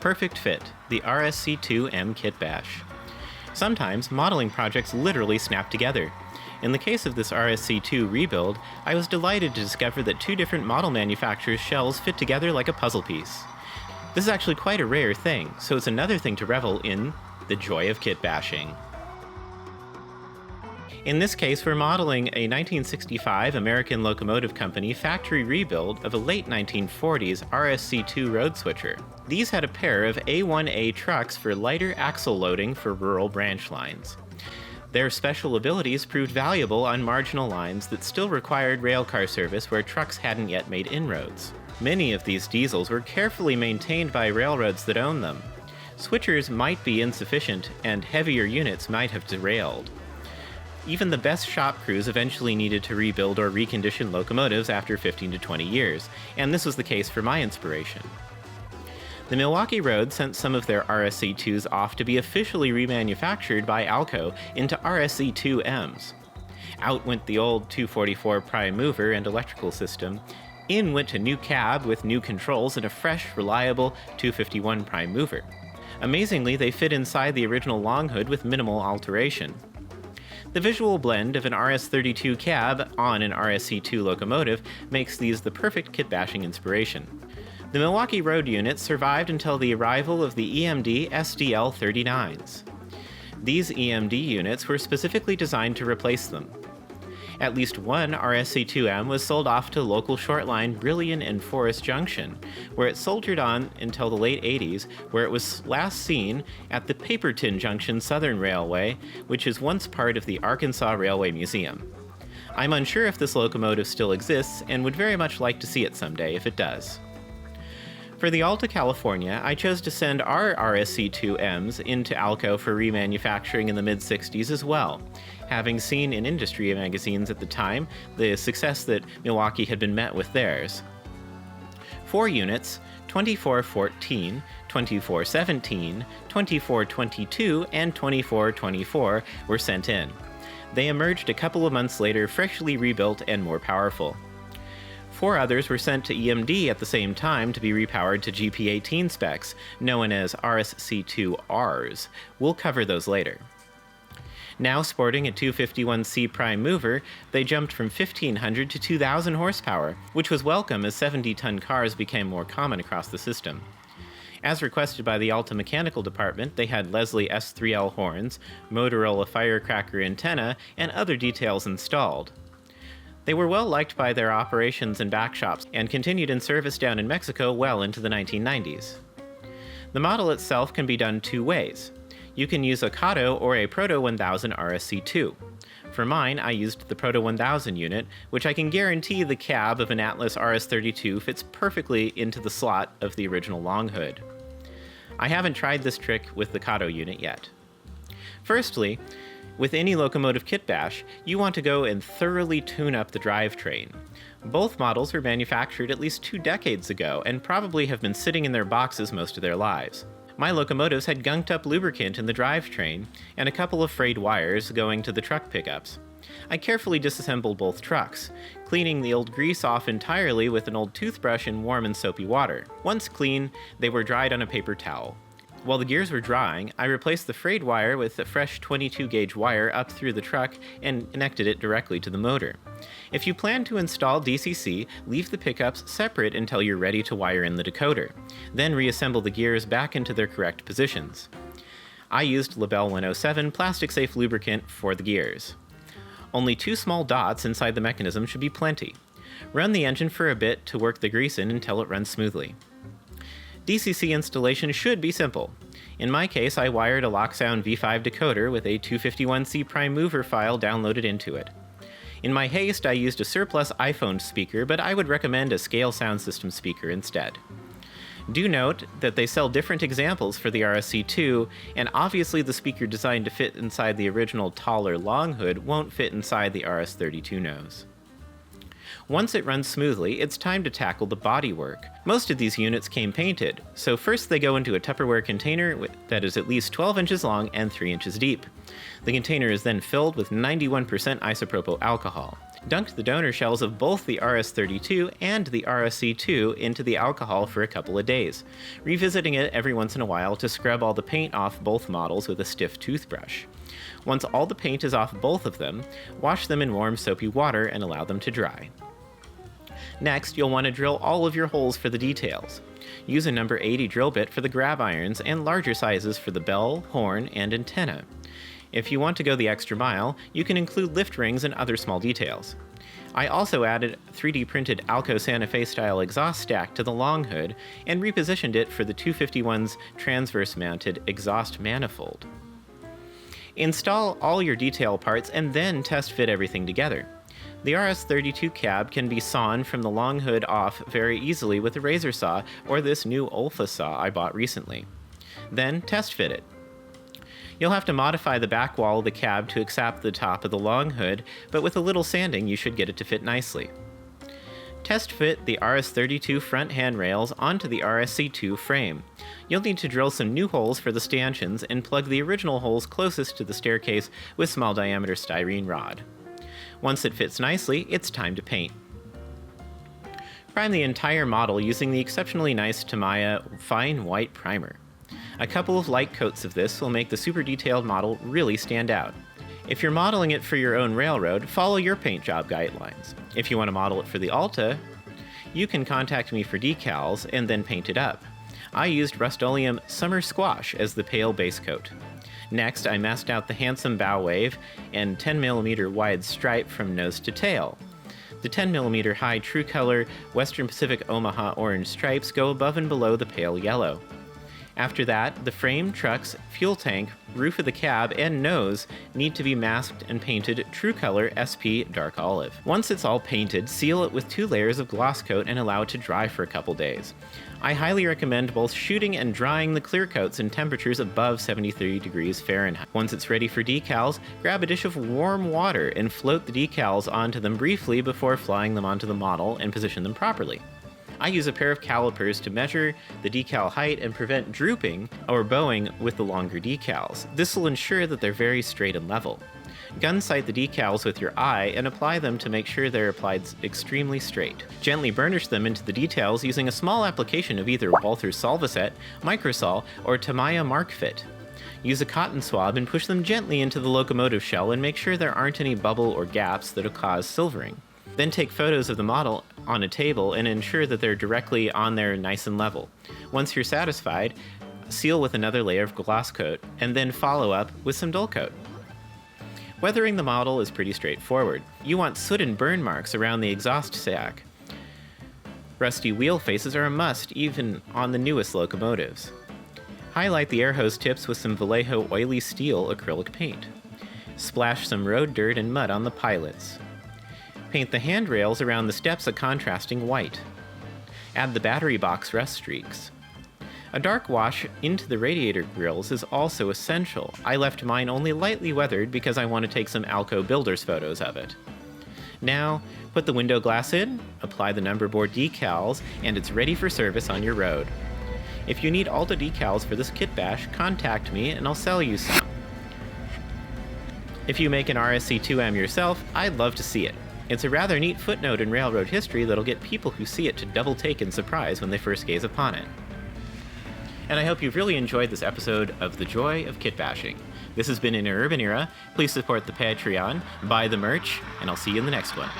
Perfect fit, the RSC-2M Kitbash. Sometimes, modeling projects literally snap together. In the case of this RSC-2 rebuild, I was delighted to discover that two different model manufacturers' shells fit together like a puzzle piece. This is actually quite a rare thing, so it's another thing to revel in the joy of kitbashing. In this case, we're modeling a 1965 American Locomotive Company factory rebuild of a late 1940s RSC-2 road switcher. These had a pair of A1A trucks for lighter axle loading for rural branch lines. Their special abilities proved valuable on marginal lines that still required railcar service where trucks hadn't yet made inroads. Many of these diesels were carefully maintained by railroads that owned them. Switchers might be insufficient, and heavier units might have derailed. Even the best shop crews eventually needed to rebuild or recondition locomotives after 15 to 20 years, and this was the case for my inspiration. The Milwaukee Road sent some of their RSC-2s off to be officially remanufactured by ALCO into RSC-2Ms. Out went the old 244 prime mover and electrical system. In went a new cab with new controls and a fresh, reliable 251 prime mover. Amazingly, they fit inside the original long hood with minimal alteration. The visual blend of an RS-32 cab on an RSC-2 locomotive makes these the perfect kitbashing inspiration. The Milwaukee Road units survived until the arrival of the EMD SDL-39s. These EMD units were specifically designed to replace them. At least one RSC-2M was sold off to local shortline Brillion and Forest Junction, where it soldiered on until the late 80s, where it was last seen at the Paperton Junction Southern Railway, which is once part of the Arkansas Railway Museum. I'm unsure if this locomotive still exists and would very much like to see it someday if it does. For the Alta California, I chose to send our RSC-2Ms into ALCO for remanufacturing in the mid-60s as well, having seen in industry magazines at the time the success that Milwaukee had been met with theirs. 4 units, 2414, 2417, 2422, and 2424 were sent in. They emerged a couple of months later freshly rebuilt and more powerful. 4 others were sent to EMD at the same time to be repowered to GP18 specs, known as RSC-2Rs. We'll cover those later. Now sporting a 251C prime mover, they jumped from 1,500 to 2,000 horsepower, which was welcome as 70-ton cars became more common across the system. As requested by the Alta Mechanical Department, they had Leslie S3L horns, Motorola firecracker antenna, and other details installed. They were well liked by their operations and back shops and continued in service down in Mexico well into the 1990s. The model itself can be done 2 ways. You can use a Kato or a Proto 1000 RSC-2. For mine, I used the Proto 1000 unit, which I can guarantee the cab of an Atlas RS-32 fits perfectly into the slot of the original long hood. I haven't tried this trick with the Kato unit yet. Firstly, with any locomotive kitbash, you want to go and thoroughly tune up the drivetrain. Both models were manufactured at least 2 decades ago and probably have been sitting in their boxes most of their lives. My locomotives had gunked up lubricant in the drivetrain and a couple of frayed wires going to the truck pickups. I carefully disassembled both trucks, cleaning the old grease off entirely with an old toothbrush in warm and soapy water. Once clean, they were dried on a paper towel. While the gears were drying, I replaced the frayed wire with a fresh 22-gauge wire up through the truck and connected it directly to the motor. If you plan to install DCC, leave the pickups separate until you're ready to wire in the decoder. Then reassemble the gears back into their correct positions. I used Labelle 107 plastic-safe lubricant for the gears. Only 2 small dots inside the mechanism should be plenty. Run the engine for a bit to work the grease in until it runs smoothly. DCC installation should be simple. In my case, I wired a Locksound V5 decoder with a 251C prime mover file downloaded into it. In my haste, I used a surplus iPhone speaker, but I would recommend a Scale sound system speaker instead. Do note that they sell different examples for the RSC-2, and obviously the speaker designed to fit inside the original taller long hood won't fit inside the RS-32 nose. Once it runs smoothly, it's time to tackle the bodywork. Most of these units came painted, so first they go into a Tupperware container that is at least 12 inches long and 3 inches deep. The container is then filled with 91% isopropyl alcohol. Dunk the donor shells of both the RS-32 and the RSC-2 into the alcohol for a couple of days, revisiting it every once in a while to scrub all the paint off both models with a stiff toothbrush. Once all the paint is off both of them, wash them in warm soapy water and allow them to dry. Next, you'll want to drill all of your holes for the details. Use a number 80 drill bit for the grab irons and larger sizes for the bell, horn, and antenna. If you want to go the extra mile, you can include lift rings and other small details. I also added 3D printed ALCO Santa Fe style exhaust stack to the long hood and repositioned it for the 251's transverse mounted exhaust manifold. Install all your detail parts and then test fit everything together. The RS-32 cab can be sawn from the long hood off very easily with a razor saw or this new Olfa saw I bought recently. Then test fit it. You'll have to modify the back wall of the cab to accept the top of the long hood, but with a little sanding you should get it to fit nicely. Test fit the RS-32 front handrails onto the RSC-2 frame. You'll need to drill some new holes for the stanchions and plug the original holes closest to the staircase with small diameter styrene rod. Once it fits nicely, it's time to paint. Prime the entire model using the exceptionally nice Tamiya Fine White Primer. A couple of light coats of this will make the super detailed model really stand out. If you're modeling it for your own railroad, follow your paint job guidelines. If you want to model it for the Alta, you can contact me for decals and then paint it up. I used Rust-Oleum Summer Squash as the pale base coat. Next, I masked out the handsome bow wave and 10mm wide stripe from nose to tail. The 10mm high True Color Western Pacific Omaha orange stripes go above and below the pale yellow. After that, the frame, trucks, fuel tank, roof of the cab, and nose need to be masked and painted True Color SP Dark Olive. Once it's all painted, seal it with 2 layers of gloss coat and allow it to dry for a couple days. I highly recommend both shooting and drying the clear coats in temperatures above 73 degrees Fahrenheit. Once it's ready for decals, grab a dish of warm water and float the decals onto them briefly before flying them onto the model and position them properly. I use a pair of calipers to measure the decal height and prevent drooping or bowing with the longer decals. This will ensure that they're very straight and level. Gun sight the decals with your eye and apply them to make sure they're applied extremely straight. Gently burnish them into the details using a small application of either Walther Solvaset, Microsol, or Tamiya Mark Fit. Use a cotton swab and push them gently into the locomotive shell and make sure there aren't any bubble or gaps that'll cause silvering. Then take photos of the model on a table and ensure that they're directly on there nice and level. Once you're satisfied, seal with another layer of gloss coat and then follow up with some dull coat. Weathering the model is pretty straightforward. You want soot and burn marks around the exhaust sac. Rusty wheel faces are a must even on the newest locomotives. Highlight the air hose tips with some Vallejo oily steel acrylic paint. Splash some road dirt and mud on the pilots. Paint the handrails around the steps a contrasting white. Add the battery box rust streaks. A dark wash into the radiator grills is also essential. I left mine only lightly weathered because I want to take some ALCO builders photos of it. Now, put the window glass in, apply the number board decals, and it's ready for service on your road. If you need Alta decals for this kit bash, contact me and I'll sell you some. If you make an RSC-2M yourself, I'd love to see it. It's a rather neat footnote in railroad history that'll get people who see it to double take in surprise when they first gaze upon it. And I hope you've really enjoyed this episode of The Joy of Kitbashing. This has been In an Urban Era. Please support the Patreon, buy the merch, and I'll see you in the next one.